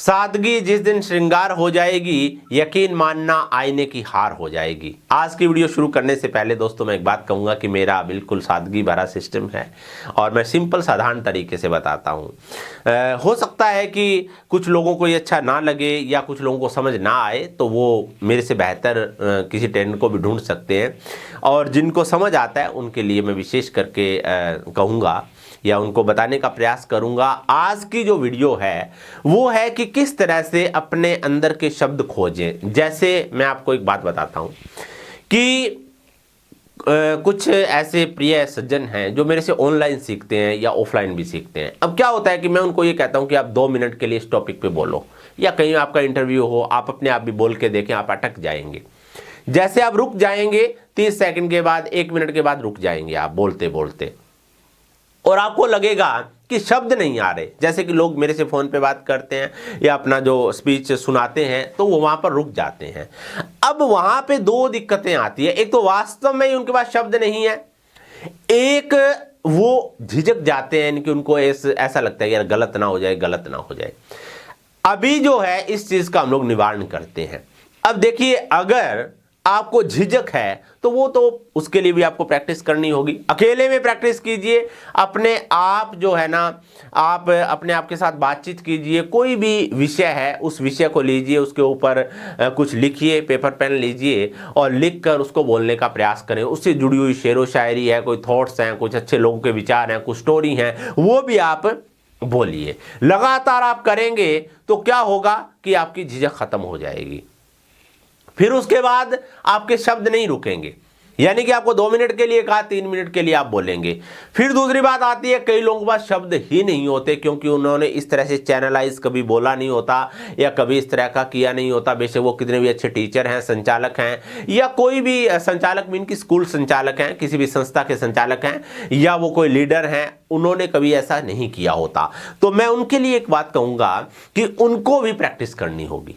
सादगी जिस दिन श्रृंगार हो जाएगी, यकीन मानना आईने की हार हो जाएगी। आज की वीडियो शुरू करने से पहले दोस्तों मैं एक बात कहूँगा कि मेरा बिल्कुल सादगी भरा सिस्टम है और मैं सिंपल साधारण तरीके से बताता हूँ। हो सकता है कि कुछ लोगों को ये अच्छा ना लगे या कुछ लोगों को समझ ना आए, तो वो मेरे से बेहतर किसी ट्रेंड को भी ढूंढ सकते हैं, और जिनको समझ आता है उनके लिए मैं विशेष करके कहूँगा या उनको बताने का प्रयास करूंगा। आज की जो वीडियो है वो है कि किस तरह से अपने अंदर के शब्द खोजें। जैसे मैं आपको एक बात बताता हूं कि कुछ ऐसे प्रिय सज्जन हैं जो मेरे से ऑनलाइन सीखते हैं या ऑफलाइन भी सीखते हैं। अब क्या होता है कि मैं उनको ये कहता हूं कि आप 2 मिनट के लिए इस टॉपिक पे बोलो, या कहीं आपका इंटरव्यू हो, आप अपने आप भी बोल के देखें, आप अटक जाएंगे। जैसे आप रुक जाएंगे 30 सेकंड के बाद, 1 मिनट के बाद रुक जाएंगे आप बोलते बोलते, और आपको लगेगा कि शब्द नहीं आ रहे। जैसे कि लोग मेरे से फोन पे बात करते हैं या अपना जो स्पीच सुनाते हैं तो वो वहां पर रुक जाते हैं। अब वहां पे 2 दिक्कतें आती है। एक तो वास्तव में ही उनके पास शब्द नहीं है, एक वो झिझक जाते हैं कि उनको ऐसा लगता है कि यार गलत ना हो जाए, गलत ना हो जाए। अभी जो है इस चीज का हम लोग निवारण करते हैं। अब देखिए, अगर आपको झिझक है तो वो तो उसके लिए भी आपको प्रैक्टिस करनी होगी। अकेले में प्रैक्टिस कीजिए, अपने आप जो है ना, आप अपने आप के साथ बातचीत कीजिए। कोई भी विषय है उस विषय को लीजिए, उसके ऊपर कुछ लिखिए, पेपर पेन लीजिए और लिखकर उसको बोलने का प्रयास करें। उससे जुड़ी हुई शेरो शायरी है, कोई थॉट्स हैं, कुछ अच्छे लोगों के विचार हैं, कुछ स्टोरी हैं, वो भी आप बोलिए। लगातार आप करेंगे तो क्या होगा कि आपकी झिझक खत्म हो जाएगी। फिर उसके बाद आपके शब्द नहीं रुकेंगे, यानी कि आपको 2 मिनट के लिए कहा, 3 मिनट के लिए आप बोलेंगे। फिर दूसरी बात आती है, कई लोगों के पास शब्द ही नहीं होते क्योंकि उन्होंने इस तरह से चैनलाइज कभी बोला नहीं होता या कभी इस तरह का किया नहीं होता। बेशक वो कितने भी अच्छे टीचर हैं, संचालक हैं, या कोई भी संचालक मीन की स्कूल संचालक हैं, किसी भी संस्था के संचालक हैं, या वो कोई लीडर हैं, उन्होंने कभी ऐसा नहीं किया होता। तो मैं उनके लिए एक बात कहूंगा कि उनको भी प्रैक्टिस करनी होगी।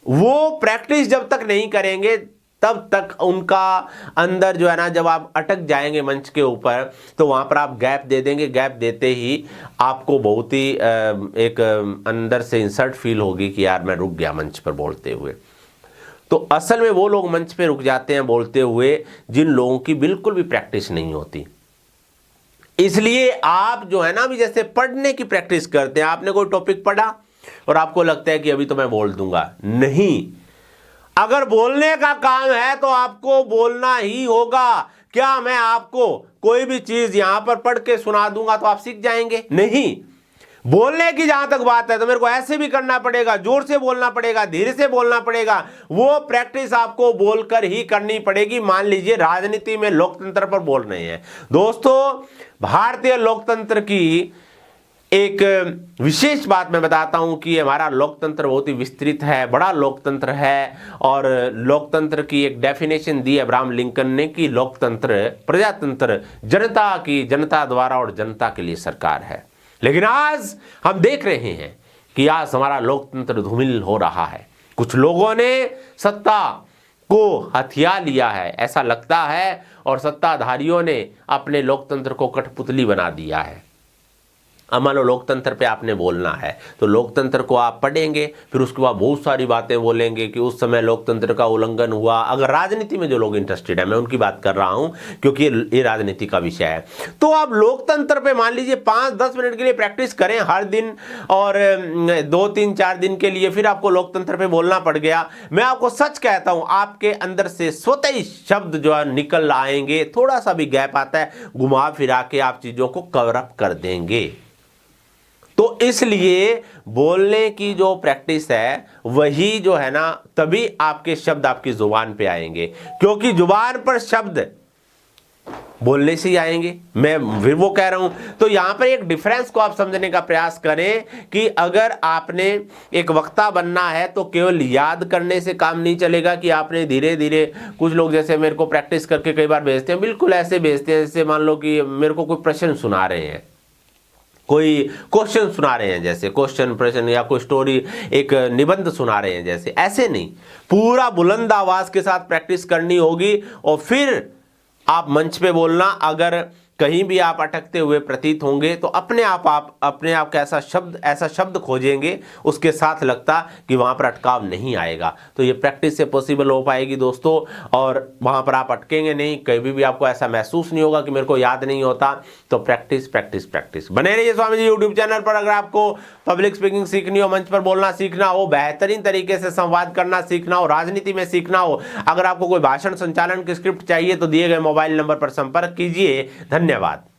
वो प्रैक्टिस जब तक नहीं करेंगे तब तक उनका अंदर जो है ना, जब आप अटक जाएंगे मंच के ऊपर तो वहां पर आप गैप दे देंगे। गैप देते ही आपको बहुत ही एक अंदर से इंसल्ट फील होगी कि यार मैं रुक गया मंच पर बोलते हुए। तो असल में वो लोग मंच पे रुक जाते हैं बोलते हुए जिन लोगों की बिल्कुल भी प्रैक्टिस नहीं होती। इसलिए आप जो है ना, अभी जैसे पढ़ने की प्रैक्टिस करते हैं, आपने कोई टॉपिक पढ़ा और आपको लगता है कि अभी तो मैं बोल दूंगा, नहीं। अगर बोलने का काम है तो आपको बोलना ही होगा। क्या मैं आपको कोई भी चीज यहां पर पढ़ के सुना दूंगा तो आप सीख जाएंगे? नहीं। बोलने की जहां तक बात है तो मेरे को ऐसे भी करना पड़ेगा, जोर से बोलना पड़ेगा, धीरे से बोलना पड़ेगा। वो प्रैक्टिस आपको बोलकर ही करनी पड़ेगी। मान लीजिए राजनीति में लोकतंत्र पर बोल रहे हैं दोस्तों, भारतीय लोकतंत्र की एक विशेष बात मैं बताता हूं कि हमारा लोकतंत्र बहुत ही विस्तृत है, बड़ा लोकतंत्र है। और लोकतंत्र की एक डेफिनेशन दी अब्राहम लिंकन ने कि लोकतंत्र प्रजातंत्र जनता की, जनता द्वारा और जनता के लिए सरकार है। लेकिन आज हम देख रहे हैं कि आज हमारा लोकतंत्र धूमिल हो रहा है। कुछ लोगों ने सत्ता को हथिया लिया है ऐसा लगता है, और सत्ताधारियों ने अपने लोकतंत्र को कठपुतली बना दिया है। अब मान लो लोकतंत्र पे आपने बोलना है तो लोकतंत्र को आप पढ़ेंगे, फिर उसके बाद बहुत सारी बातें बोलेंगे कि उस समय लोकतंत्र का उल्लंघन हुआ। अगर राजनीति में जो लोग इंटरेस्टेड है, मैं उनकी बात कर रहा हूं क्योंकि ये राजनीति का विषय है। तो आप लोकतंत्र पे मान लीजिए 5-10 मिनट के लिए प्रैक्टिस करें हर दिन, और 2-3-4 दिन के लिए फिर आपको लोकतंत्र पे बोलना पड़ गया। मैं आपको सच कहता हूं, आपके अंदर से स्वतः ही शब्द जो है निकल आएंगे। थोड़ा सा भी गैप आता है, घुमा फिरा के आप चीजों को कवर अप कर देंगे। तो इसलिए बोलने की जो प्रैक्टिस है वही जो है ना, तभी आपके शब्द आपकी जुबान पे आएंगे, क्योंकि जुबान पर शब्द बोलने से ही आएंगे। मैं फिर वो कह रहा हूं, तो यहां पर एक डिफरेंस को आप समझने का प्रयास करें कि अगर आपने एक वक्ता बनना है तो केवल याद करने से काम नहीं चलेगा कि आपने धीरे धीरे, कुछ लोग जैसे मेरे को प्रैक्टिस करके कई बार भेजते हैं, बिल्कुल ऐसे भेजते हैं जैसे मान लो कि मेरे को कोई प्रश्न सुना रहे हैं, कोई क्वेश्चन सुना रहे हैं, जैसे क्वेश्चन प्रश्न, या कोई स्टोरी, एक निबंध सुना रहे हैं, जैसे ऐसे नहीं। पूरा बुलंद आवाज के साथ प्रैक्टिस करनी होगी और फिर आप मंच पे बोलना। अगर कहीं भी आप अटकते हुए प्रतीत होंगे तो अपने आप का ऐसा शब्द खोजेंगे उसके साथ लगता कि वहां पर अटकाव नहीं आएगा। तो ये प्रैक्टिस से पॉसिबल हो पाएगी दोस्तों, और वहां पर आप अटकेंगे नहीं, कभी भी आपको ऐसा महसूस नहीं होगा कि मेरे को याद नहीं होता। तो प्रैक्टिस प्रैक्टिस प्रैक्टिस। बने रहिए स्वामी जी यूट्यूब चैनल पर। अगर आपको पब्लिक स्पीकिंग सीखनी हो, मंच पर बोलना सीखना हो, बेहतरीन तरीके से संवाद करना सीखना हो, राजनीति में सीखना हो, अगर आपको कोई भाषण संचालन की स्क्रिप्ट चाहिए तो दिए गए मोबाइल नंबर पर संपर्क कीजिए। धन्यवाद।